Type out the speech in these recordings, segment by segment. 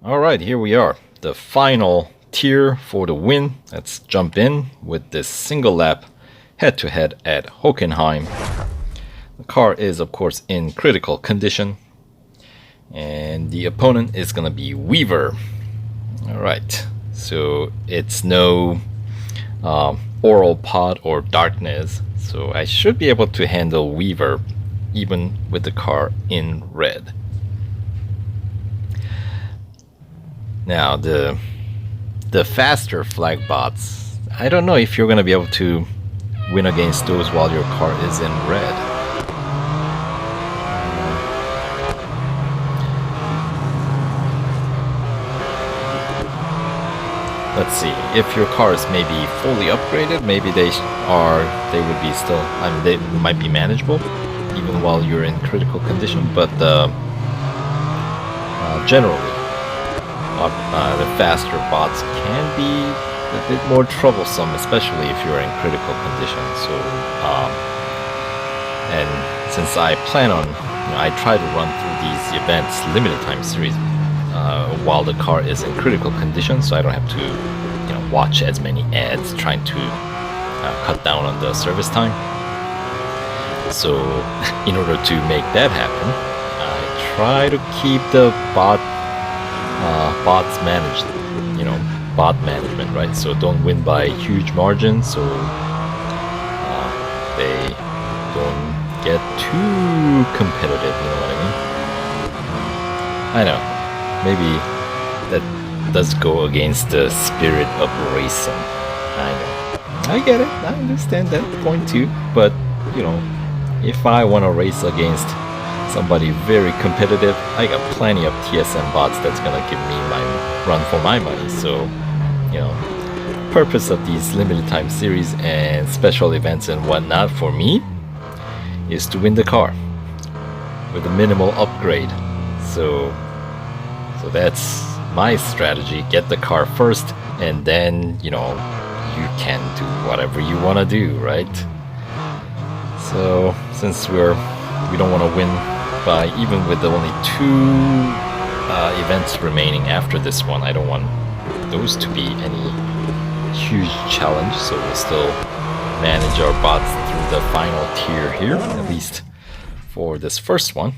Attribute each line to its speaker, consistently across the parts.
Speaker 1: Alright, here we are. The final tier for the win. Let's jump in with this single lap head-to-head at Hockenheim. The car is, of course, in critical condition. And the opponent is gonna be Weaver. Alright, so it's no oral pod or darkness. So I should be able to handle Weaver even with the car in red. Now the faster flag bots, I don't know if you're gonna be able to win against those while your car is in red. Let's see, if your car is maybe fully upgraded, maybe they would be still, I mean, they might be manageable even while you're in critical condition, but generally the faster bots can be a bit more troublesome, especially if you're in critical condition. So, and since I plan on, I try to run through these events, limited time series, while the car is in critical condition, so I don't have to, watch as many ads trying to cut down on the service time. So, in order to make that happen, I try to keep the bots managed, bot management, right? So don't win by huge margins, so they don't get too competitive, you know what I mean? I know, maybe that does go against the spirit of racing. I know, I get it, I understand that point too, but if I want to race against somebody very competitive, I got plenty of TSM bots that's gonna give me my run for my money. So, purpose of these limited time series and special events and whatnot for me is to win the car with a minimal upgrade. So that's my strategy. Get the car first, and then you can do whatever you want to do, right? So since we don't want to win by even with only 2 events remaining after this one, I don't want those to be any huge challenge, so we'll still manage our bots through the final tier here, at least for this first one,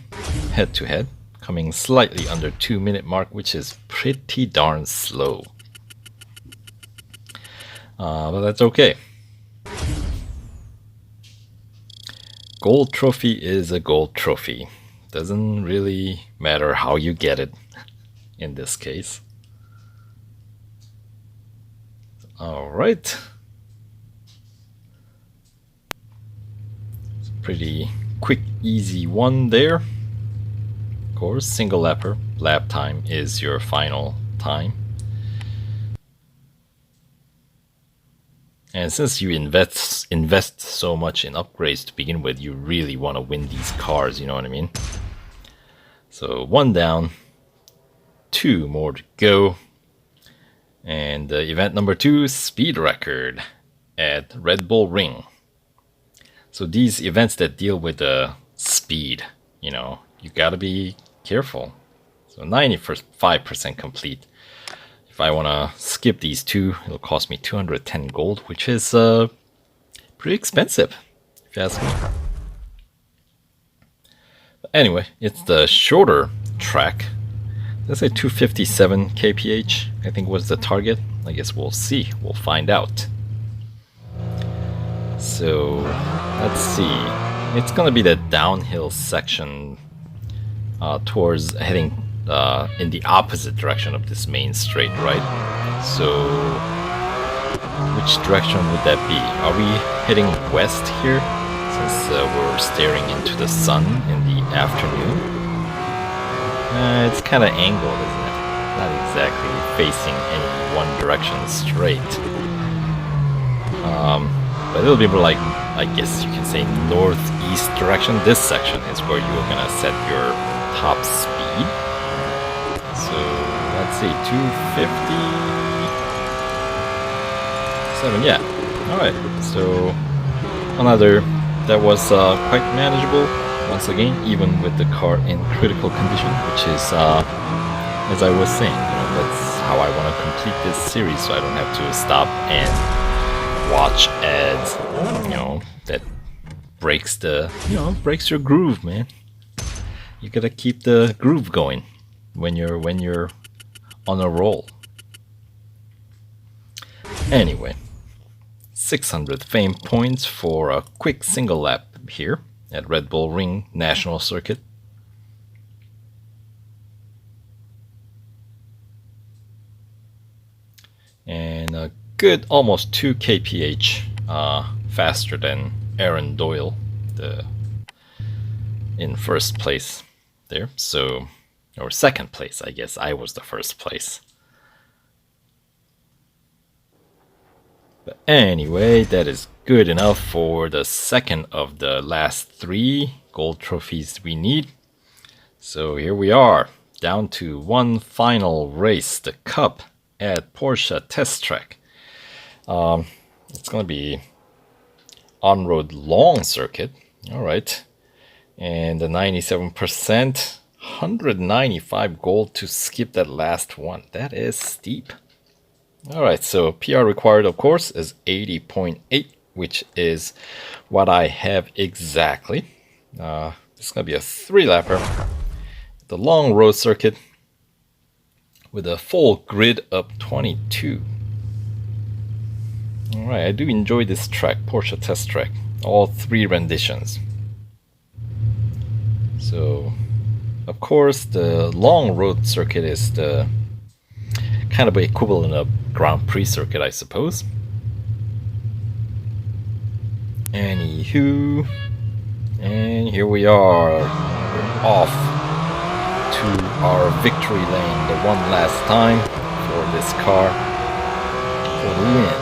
Speaker 1: head to head, coming slightly under 2-minute mark, which is pretty darn slow. But that's okay. Gold trophy is a gold trophy. Doesn't really matter how you get it in this case. Alright. It's a pretty quick, easy one there. Of course, single lapper. Lap time is your final time. And since you invest so much in upgrades to begin with, you really want to win these cars, you know what I mean? So 1 down, 2 more to go. And event number 2, speed record at Red Bull Ring. So these events that deal with the speed, you gotta be careful. So 95% complete. If I want to skip these 2, it'll cost me 210 gold, which is pretty expensive, if you ask me. But anyway, it's the shorter track. Let's say 257 kph, I think was the target. I guess we'll see. We'll find out. So, let's see. It's going to be the downhill section towards heading in the opposite direction of this main straight, right? So, which direction would that be? Are we heading west here? Since we're staring into the sun in the afternoon. It's kind of angled, isn't it? Not exactly facing any one direction straight. But it'll be more like, I guess you can say, northeast direction. This section is where you're gonna set your top speed. So let's see, 257, yeah. Alright, so another that was quite manageable once again, even with the car in critical condition, which is as I was saying, that's how I want to complete this series, so I don't have to stop and watch ads, that breaks breaks your groove, man. You gotta keep the groove going when you're on a roll. Anyway, 600 fame points for a quick single lap here at Red Bull Ring National Circuit. And a good almost 2 kph faster than Aaron Doyle, in first place there. So, or second place, I guess. I was the first place. But anyway, that is good enough for the second of the last 3 gold trophies we need. So here we are, down to one final race, the Cup at Porsche Test Track. It's going to be on-road long circuit. All right. And the 97%, 195 gold to skip that last one. That is steep. All right, so PR required, of course, is 80.8, which is what I have exactly. It's going to be a 3-lapper. The long road circuit with a full grid of 22. All right, I do enjoy this track, Porsche Test Track. All 3 renditions. So, of course, the long road circuit is the kind of equivalent of Grand Prix circuit, I suppose. Anywho, and here we are. We're off to our victory lane, the one last time for this car for the win.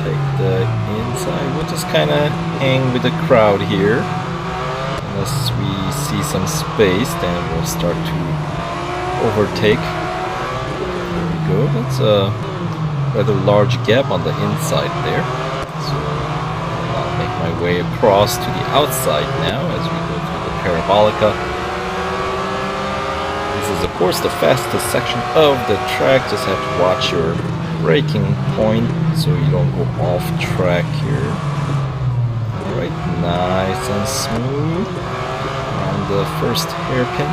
Speaker 1: Take the inside. We'll just kind of hang with the crowd here. Unless we see some space, then we'll start to overtake. There we go. That's a rather large gap on the inside there. So I'll make my way across to the outside now as we go through the Parabolica. This is, of course, the fastest section of the track. Just have to watch your braking point so you don't go off track here. Alright, nice and smooth on the first hairpin.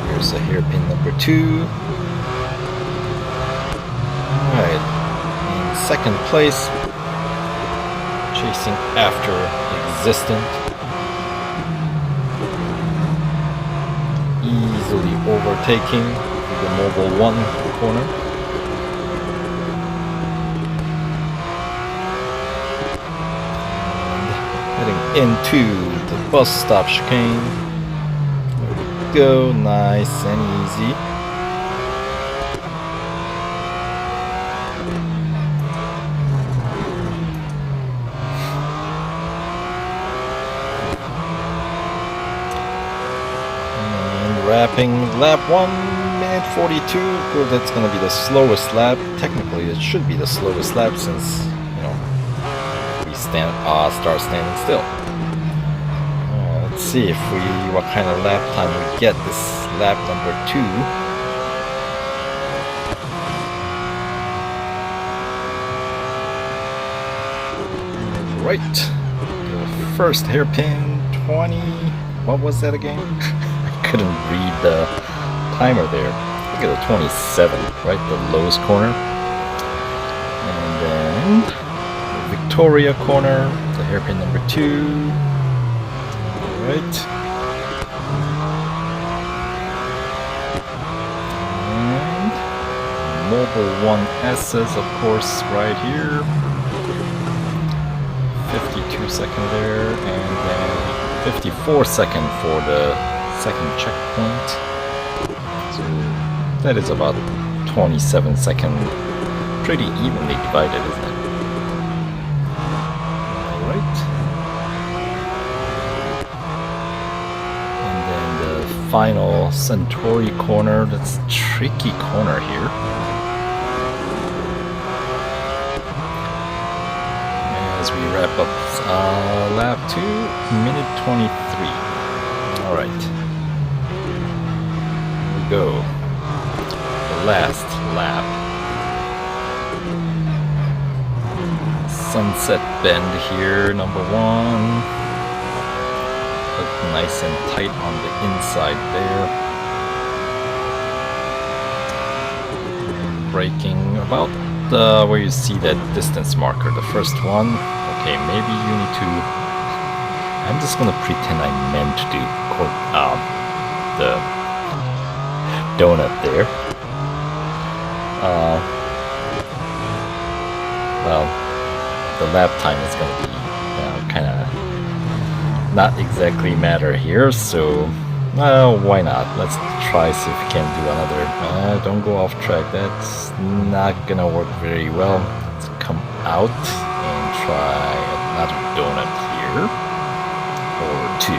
Speaker 1: Here's a hairpin number 2. Alright, in second place, chasing after Existent. Easily overtaking the Mobile 1 corner. And heading into the bus stop chicane. Go, nice and easy. And wrapping lap 1 minute 42. Well, that's going to be the slowest lap. Technically, it should be the slowest lap since we start standing still. Let's see what kind of lap time we get this lap number 2. Right, the first hairpin 20. What was that again? I couldn't read the timer there. I think it was 27, right? The lowest corner. And then the Victoria corner, the hairpin number 2. Right. And Mobile 1S's, of course, right here. 52 second there, and then 54 second for the second checkpoint. So that is about 27 second. Pretty evenly divided, isn't it? Alright. Final Centauri corner. That's a tricky corner here, as as we wrap up lap 2, minute 23. Alright, here we go. The last lap. Sunset bend here, number 1. Look nice and tight on the inside there. Braking about where you see that distance marker, the first one. Okay, maybe you need to... I'm just gonna pretend I meant to do the donut there. Well, the lap time is gonna be kind of not exactly matter here, so why not? Let's try, see if we can do another. Don't go off track, that's not gonna work very well. Let's come out and try another donut here, or 2.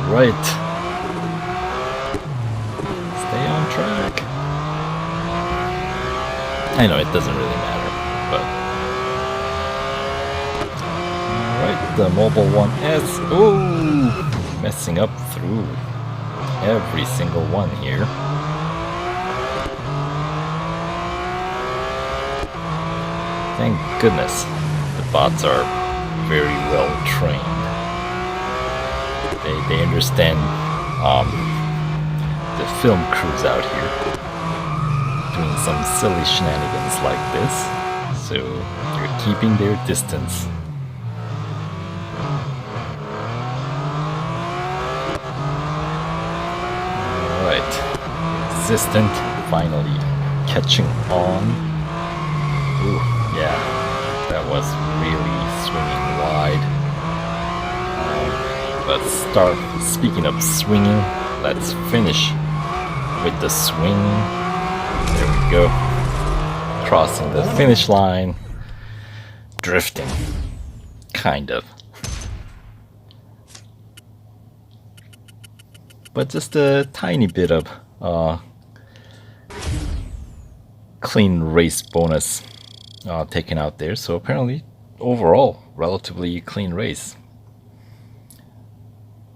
Speaker 1: Alright, stay on track. I know it doesn't really matter, but alright, the mobile 1S. Ooh, messing up through every single one here. Thank goodness the bots are very well trained. They understand the film crews out here doing some silly shenanigans like this, so they're keeping their distance. Alright, Existent finally catching on. Ooh, yeah, that was really swinging wide. Let's start, speaking of swinging, let's finish with the swing. There we go. Crossing the finish line. Drifting. Kind of. But just a tiny bit of clean race bonus taken out there. So apparently, overall, relatively clean race.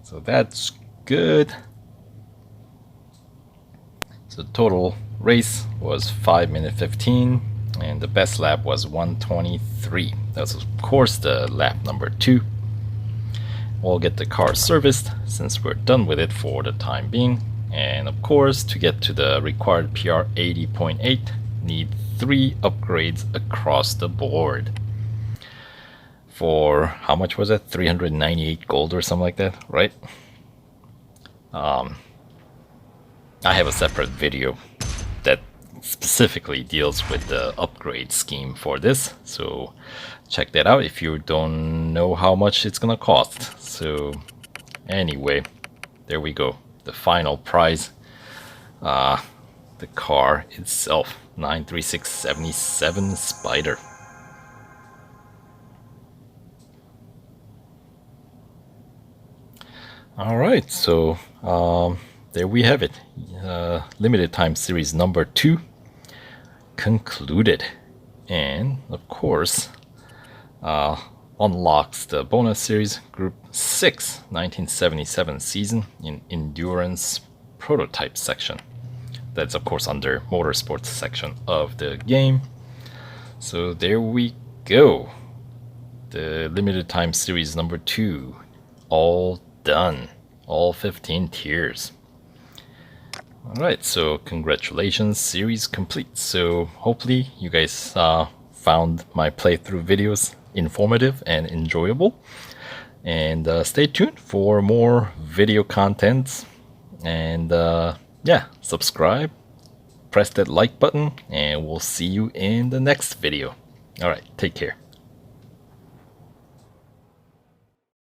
Speaker 1: So that's good. So total race was 5 minutes 15, and the best lap was 1:23. That's of course the lap number 2. We'll get the car serviced since we're done with it for the time being. And of course, to get to the required PR 80.8, need 3 upgrades across the board. For how much was it? 398 gold or something like that, right? I have a separate video that specifically deals with the upgrade scheme for this, so check that out if you don't know how much it's gonna cost. So anyway, there we go, the final prize, the car itself, 93677 Spyder. Alright, so there we have it. Limited time series number 2 concluded, and of course unlocks the bonus series group 6 1977 season in endurance prototype section. That's of course under motorsports section of the game. So there we go, the limited time series number 2 all done, all 15 tiers. Alright, so congratulations, series complete. So hopefully you guys found my playthrough videos informative and enjoyable, and stay tuned for more video content, and yeah, subscribe, press that like button, and we'll see you in the next video. Alright, take care.